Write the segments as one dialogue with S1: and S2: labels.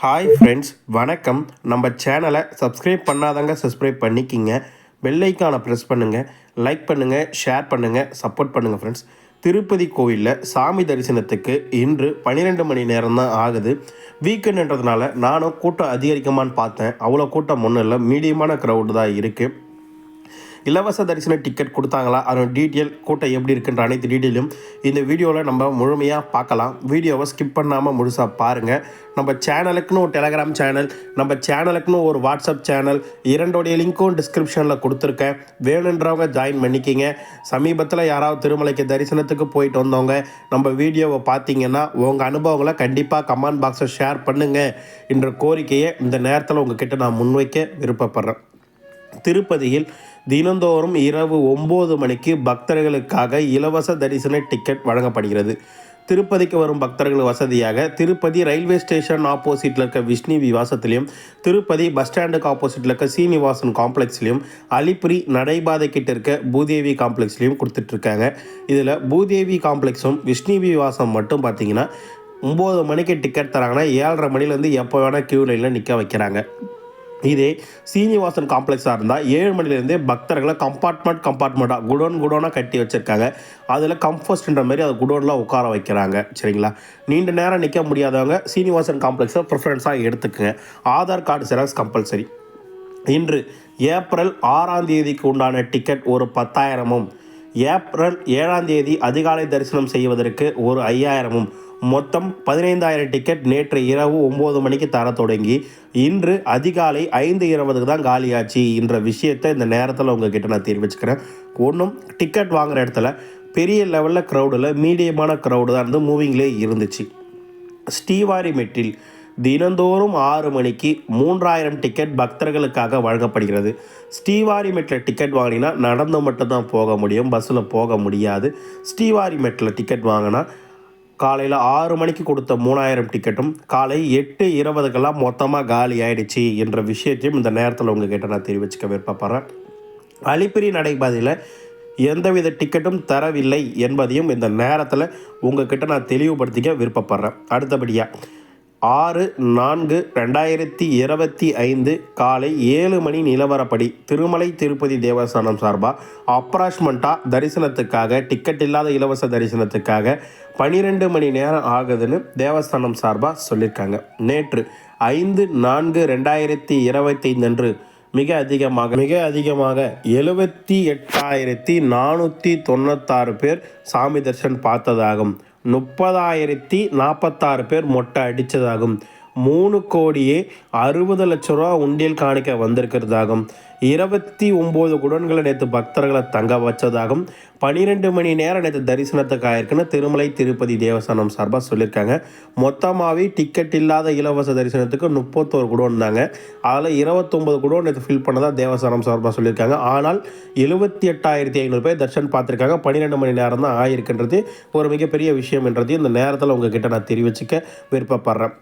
S1: Hi friends, வணக்கம். நம்ம சேனலை சப்ஸ்கிரைப் பண்ணாதவங்க சப்ஸ்கிரைப் பண்ணிக்கிங்க. பெல் ஐக்கானை ப்ரெஸ் பண்ணுங்கள், லைக் பண்ணுங்கள், ஷேர் பண்ணுங்கள், சப்போர்ட் பண்ணுங்கள் ஃப்ரெண்ட்ஸ். திருப்பதி கோவிலில் சாமி தரிசனத்துக்கு இன்று 12 மணி நேரம் தான் ஆகுது. வீக்கெண்டுன்றதுனால நானும் கூட்டம் அதிகரிக்குமான்னு பார்த்தேன். அவ்வளோ கூட்டம் ஒன்றும் இல்லை, மீடியமான க்ரௌடு தான் இருக்குது. இலவச தரிசன டிக்கெட் கொடுத்தாங்களா, அதோட டீட்டெயில், கூட்டம் எப்படி இருக்குன்ற அனைத்து டீட்டெயிலும் இந்த வீடியோவில் நம்ம முழுமையாக பார்க்கலாம். வீடியோவை ஸ்கிப் பண்ணாமல் முழுசாக பாருங்கள். நம்ம சேனலுக்குன்னு ஒரு டெலகிராம் சேனல், நம்ம சேனலுக்குன்னு ஒரு வாட்ஸ்அப் சேனல், இரண்டோடைய லிங்க்கும் டிஸ்கிரிப்ஷனில் கொடுத்துருக்கேன். வேணுன்றவங்க ஜாயின் பண்ணிக்கிங்க. சமீபத்தில் யாராவது திருமலைக்கு தரிசனத்துக்கு போயிட்டு வந்தவங்க நம்ம வீடியோவை பார்த்தீங்கன்னா உங்கள் அனுபவங்களை கண்டிப்பாக கமெண்ட் பாக்ஸை ஷேர் பண்ணுங்கள் என்ற கோரிக்கையை இந்த நேரத்தில் உங்ககிட்ட நான் முன்வைக்க விருப்பப்படுறேன். திருப்பதியில் தினந்தோறும் இரவு 9 மணிக்கு பக்தர்களுக்காக இலவச தரிசன டிக்கெட் வழங்கப்படுகிறது. திருப்பதிக்கு வரும் பக்தர்கள் வசதியாக திருப்பதி ரயில்வே ஸ்டேஷன் ஆப்போசிட்டில் இருக்க விஷ்ணு விவாசத்துலேயும், திருப்பதி பஸ் ஸ்டாண்டுக்கு ஆப்போசிட்டில் இருக்க சீனிவாசன் காம்ப்ளெக்ஸ்லையும், அலிப்புரி நடைபாதை கிட்ட இருக்க பூதேவி காம்ப்ளெக்ஸ்லையும் கொடுத்துட்ருக்காங்க. இதில் பூதேவி காம்ப்ளெக்ஸும் விஷ்ணு விவாசம் மட்டும் பார்த்திங்கன்னா 9 மணிக்கு டிக்கெட் தராங்கன்னா 7:30 மணிலேருந்து எப்போ வேணால் க்யூ லைனில் நிற்க வைக்கிறாங்க. இதே சீனிவாசன் காம்ப்ளெக்ஸாக இருந்தால் 7 மணிலேருந்தே பக்தர்களை கம்பார்ட்மெண்ட்டாக குடோனாக கட்டி வச்சுருக்காங்க. அதில் கம்ஃபர்ட்ன்ற மாதிரி அது குடோனில் உட்கார வைக்கிறாங்க. சரிங்களா, நீண்ட நேரம் நிற்க முடியாதவங்க சீனிவாசன் காம்ப்ளெக்ஸை ப்ரிஃபரன்ஸாக எடுத்துக்கங்க. Aadhaar card xerox compulsory. இன்று ஏப்ரல் 6ஆம் தேதிக்கு உண்டான டிக்கெட் ஒரு 10,000-உம், ஏப்ரல் 7ஆம் தேதி அதிகாலை தரிசனம் செய்வதற்கு ஒரு 5,000-உம், மொத்தம் 15,000 டிக்கெட் நேற்று இரவு 9 மணிக்கு தர தொடங்கி இன்று அதிகாலை 5:20 தான் காலியாச்சு என்ற விஷயத்தை இந்த நேரத்தில் உங்ககிட்ட நான் தெரிவிச்சுக்கிறேன். ஒன்றும் டிக்கெட் வாங்குகிற இடத்துல பெரிய லெவலில் க்ரௌடில் மீடியமான க்ரௌடு தான் இருந்து மூவிங்லேயே இருந்துச்சு. ஸ்ரீவாரிமெட்டில் தினந்தோறும் 6 மணிக்கு 3,000 டிக்கெட் பக்தர்களுக்காக வழங்கப்படுகிறது. ஸ்ரீவாரிமெட்டில் டிக்கெட் வாங்கினா நடந்து மட்டும்தான் போக முடியும், பஸ்ஸில் போக முடியாது. ஸ்ரீவாரிமெட்டில் டிக்கெட் வாங்கினா காலையில் 6 மணிக்கு கொடுத்த 3,000 டிக்கெட்டும் காலை 8:20 மொத்தமாக காலி ஆகிடுச்சு என்ற விஷயத்தையும் இந்த நேரத்தில் உங்ககிட்ட நான் தெரிவிச்சுக்க விருப்பப்படுறேன். அலிப்பிரி நடைபாதையில் எந்தவித டிக்கெட்டும் தரவில்லை என்பதையும் இந்த நேரத்தில் உங்ககிட்ட நான் தெளிவுபடுத்திக்க விருப்பப்படுறேன். அடுத்தபடியாக 6/4/2025 காலை 7 மணி நிலவரப்படி திருமலை திருப்பதி தேவஸ்தானம் சார்பாக அப்ராக்சிமெண்ட்டாக தரிசனத்துக்காக டிக்கெட் இல்லாத இலவச தரிசனத்துக்காக 12 மணி நேரம் ஆகுதுன்னு தேவஸ்தானம் சார்பாக சொல்லியிருக்காங்க. நேற்று 5/4/2025 அன்று மிக அதிகமாக 78,496 பேர் சாமி தரிசனம் பார்த்ததாகும். 30,046 பேர் மொட்டை அடித்ததாகும். 3,60,00,000 உண்டியல் காணிக்க வந்திருக்கிறதாகும். 29 குடோன்களை நேற்று பக்தர்களை தங்க வச்சதாகும். 12 மணி நேரம் நேற்று தரிசனத்துக்கு ஆயிருக்குன்னு திருமலை திருப்பதி தேவஸ்தானம் சார்பாக சொல்லியிருக்காங்க. மொத்தமாகவே டிக்கெட் இல்லாத இலவச தரிசனத்துக்கு 31 குடோன் தாங்க. அதில் 29 குடோன் நேற்று ஃபில் பண்ணதாக தேவஸ்தானம் சார்பாக சொல்லியிருக்காங்க. ஆனால் 78,500 பேர் தரிசனம் பார்த்துருக்காங்க. 12 மணி நேரம் தான் ஆயிருக்குன்றது ஒரு மிகப்பெரிய விஷயம் என்றதையும் இந்த நேரத்தில் உங்ககிட்ட நான் தெரிவிச்சுக்க விருப்பப்படுறேன்.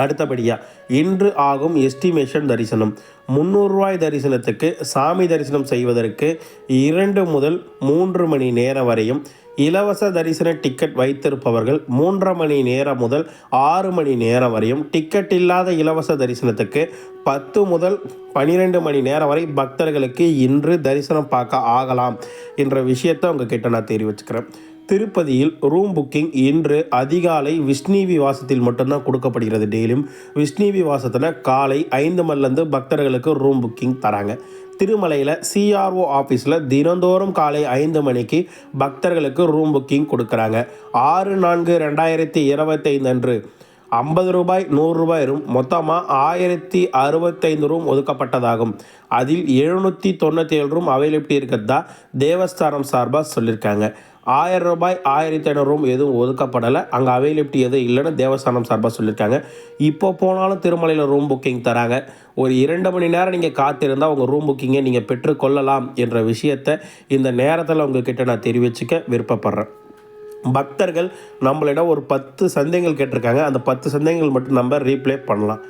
S1: அடுத்தபடியாக இன்று ஆகும் எஸ்டிமேஷன் தரிசனம் 300 ரூபாய் தரிசனத்துக்கு சாமி தரிசனம் செய்வதற்கு 2 முதல் 3 மணி நேரம் வரையும், இலவச தரிசன டிக்கெட் வைத்திருப்பவர்கள் 3.5 மணி நேரம் முதல் 6 மணி நேரம் வரையும், டிக்கெட் இல்லாத இலவச தரிசனத்துக்கு 10 முதல் 12 மணி நேரம் வரை பக்தர்களுக்கு இன்று தரிசனம் பார்க்க ஆகலாம் என்ற விஷயத்தை உங்ககிட்ட நான் தெரிவிச்சுக்கிறேன். திருப்பதியில் ரூம் புக்கிங் இன்று அதிகாலை விஷ்ணு விவாசத்தில் மட்டும்தான் கொடுக்கப்படுகிறது. டெய்லியும் விஷ்ணு விவாசத்தில் காலை 5 மணிலேருந்து பக்தர்களுக்கு ரூம் புக்கிங் தராங்க. திருமலையில் CRO ஆஃபீஸில் தினந்தோறும் காலை 5 மணிக்கு பக்தர்களுக்கு ரூம் புக்கிங் கொடுக்குறாங்க. 6/4/2025 அன்று 50 ரூபாய் 100 ரூபாய் ரூம் மொத்தமாக 1,065 ரூம் ஒதுக்கப்பட்டதாகும். அதில் 797 ரூம் அவைலபிலிட்டி இருக்கிறதா தேவஸ்தானம் சார்பாக சொல்லியிருக்காங்க. 1,000 ரூபாய் 1,500 ரூம் எதுவும் ஒதுக்கப்படலை, அங்கே அவைலபிலிட்டி எதுவும் இல்லைன்னு தேவஸ்தானம் சார்பாக சொல்லியிருக்காங்க. இப்போ போனாலும் திருமலையில் ரூம் புக்கிங் தராங்க. ஒரு 2 மணி நேரம் நீங்கள் காத்திருந்தால் உங்கள் ரூம் புக்கிங்கை நீங்கள் பெற்றுக்கொள்ளலாம் என்ற விஷயத்தை இந்த நேரத்தில் உங்ககிட்ட நான் தெரிவிச்சுக்க விருப்பப்படுறேன். பக்தர்கள் நம்மளிடம் ஒரு 10 சந்தேகங்கள் கேட்டிருக்காங்க. அந்த 10 சந்தேகங்கள் மட்டும் நம்ம ரீப்ளே பண்ணலாம்.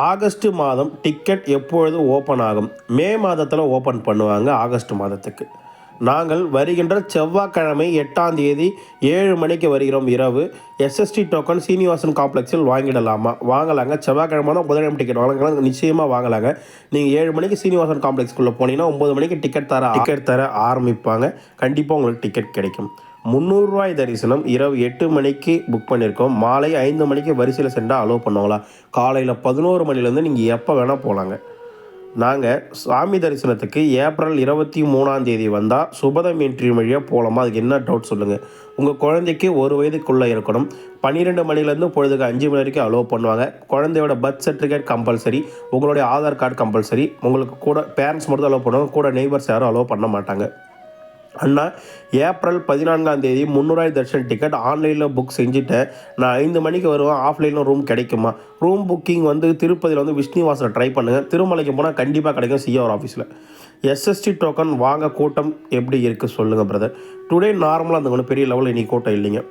S1: ஆகஸ்ட் மாதம் டிக்கெட் எப்பொழுது ஓப்பன் ஆகும்? மே மாதத்தில் ஓப்பன் பண்ணுவாங்க. ஆகஸ்ட் மாதத்துக்கு நாங்கள் வருகின்ற செவ்வாய்க்கிழமை 8ஆம் தேதி 7 மணிக்கு வருகிறோம் இரவு. எஸ்எஸ்டி டோக்கன் சீனிவாசன் காம்ப்ளெக்ஸில் வாங்கிடலாமா? வாங்கலாங்க. செவ்வாய்க்கிழமை தான் புதன்கிழமை டிக்கெட் வாங்கலாம், நிச்சயமாக வாங்கலாங்க. நீங்கள் 7 மணிக்கு சீனிவாசன் காம்ப்ளெக்ஸ்க்குள்ளே போனீங்கன்னா 9 மணிக்கு டிக்கெட் தர ஆரம்பிப்பாங்க. கண்டிப்பாக உங்களுக்கு டிக்கெட் கிடைக்கும். 300 ரூபாய் தரிசனம் இரவு 8 மணிக்கு புக் பண்ணியிருக்கோம். மாலை 5 மணிக்கு வரிசையில் சென்றால் அலோவ் பண்ணுவாங்களா? காலையில் 11 மணிலேருந்து நீங்கள் எப்போ வேணால் போகலாங்க. நாங்கள் சாமி தரிசனத்துக்கு ஏப்ரல் 23ஆம் தேதி வந்தால் சுபதம் என்ட்ரி வழியாக போகலாமா? அதுக்கு என்ன டவுட் சொல்லுங்கள். உங்கள் குழந்தைக்கு 1 வயதுக்குள்ளே இருக்கணும். 12 மணிலேருந்து பொழுதுக்கு 5 மணி வரைக்கும் அலோவ் பண்ணுவாங்க. குழந்தையோட பர்த் சர்டிஃபிகேட் கம்பல்சரி, உங்களுடைய ஆதார் கார்டு கம்பல்சரி. உங்களுக்கு கூட பேரண்ட்ஸ் மட்டும் அலோவ் பண்ணுவாங்க, கூட நெய்பர்ஸ் யாரும் அலோவ் பண்ண மாட்டாங்க. அண்ணா, ஏப்ரல் 14ஆம் தேதி 300 ரூபாய் தர்ஷன் டிக்கெட் ஆன்லைனில் புக் செஞ்சுட்டேன். நான் 5 மணிக்கு வருவேன். ஆஃப்லைனில் ரூம் கிடைக்குமா? ரூம் புக்கிங் திருப்பதியில் விஷ்ணுவாசலில் ட்ரை பண்ணுங்கள். திருமலைக்கு போனால் கண்டிப்பாக கிடைக்கும் சிஆர் ஆஃபீஸில். எஸ்எஸ்டி டோக்கன் வாங்க கூட்டம் எப்படி இருக்குது சொல்லுங்கள் பிரதர். டுடே நார்மலாக அந்த ஒன்றும் பெரிய லெவலில் இன்றைக்கி கூட்டம் இல்லைங்க.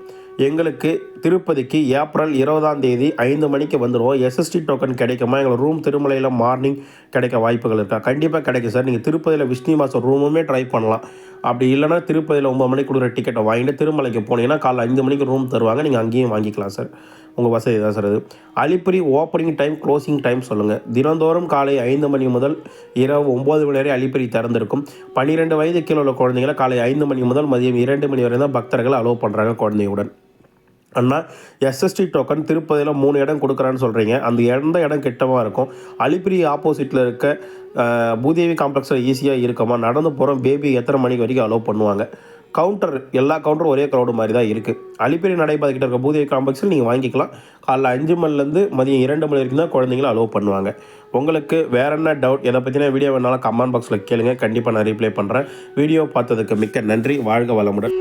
S1: எங்களுக்கு திருப்பதிக்கு ஏப்ரல் 20ஆம் தேதி 5 மணிக்கு வந்துடுவோம். எஸ்எஸ்டி டோக்கன் கிடைக்குமா? எங்களுக்கு ரூம் திருமலையில் மார்னிங் கிடைக்க வாய்ப்புகள் இருக்கா? கண்டிப்பாக கிடைக்கும் சார். நீங்கள் திருப்பதியில் விஷ்ணுவாசல் ரூமுமே ட்ரை பண்ணலாம். அப்படி இல்லைனா திருப்பதியில் 9 மணிக்கு கொடுக்குற டிக்கெட்டை வாங்கிட்டு திருமலைக்கு போனீங்கன்னா காலைல 5 மணிக்கு ரூம் தருவாங்க. நீங்கள் அங்கேயும் வாங்கிக்கலாம் சார். உங்கள் வசதி தான் சார் அது. Alipiri opening time, closing time சொல்லுங்கள். தினந்தோறும் காலை 5 மணி முதல் இரவு 9 மணி வரை அலிப்பிரி திறந்திருக்கும். 12 வயது கீழே உள்ள குழந்தைங்களை காலை 5 மணி முதல் மதியம் 2 மணி வரை தான் பக்தர்கள் அலோவ் பண்ணுறாங்க குழந்தையுடன். அண்ணா, எஸ்எஸ்டி டோக்கன் திருப்பதியில் 3 இடம் கொடுக்குறான்னு சொல்கிறீங்க. அந்த எந்த இடம் கிட்டமாக இருக்கும்? அலிப்பிரி ஆப்போசிட்டில் இருக்க பூதேவி காம்ப்ளெக்ஸில் ஈஸியாக இருக்குமா? நடந்து போகிறோம். பேபி எத்தனை மணிக்கு வரைக்கும் அலோவ் பண்ணுவாங்க? கவுண்டர் எல்லா கவுண்டரும் ஒரே க்ரௌடு மாதிரி தான் இருக்குது. அலிப்பிரி நடைபாதைக்கிட்ட இருக்க பூதேவி காம்ப்ளெக்ஸில் நீங்கள் வாங்கிக்கலாம். காலைல 5 மணிலேருந்து மதியம் 2 மணி வரைக்கும் தான் குழந்தைங்கள அலோவ் பண்ணுவாங்க. உங்களுக்கு வேறு என்ன டவுட், எதை பற்றின வீடியோ வேணாலும் கமெண்ட் பாக்ஸில் கேளுங்க. கண்டிப்பாக நான் ரிப்ளை பண்ணுறேன். வீடியோ பார்த்ததுக்கு மிக்க நன்றி. வாழ்க வளமுடன்.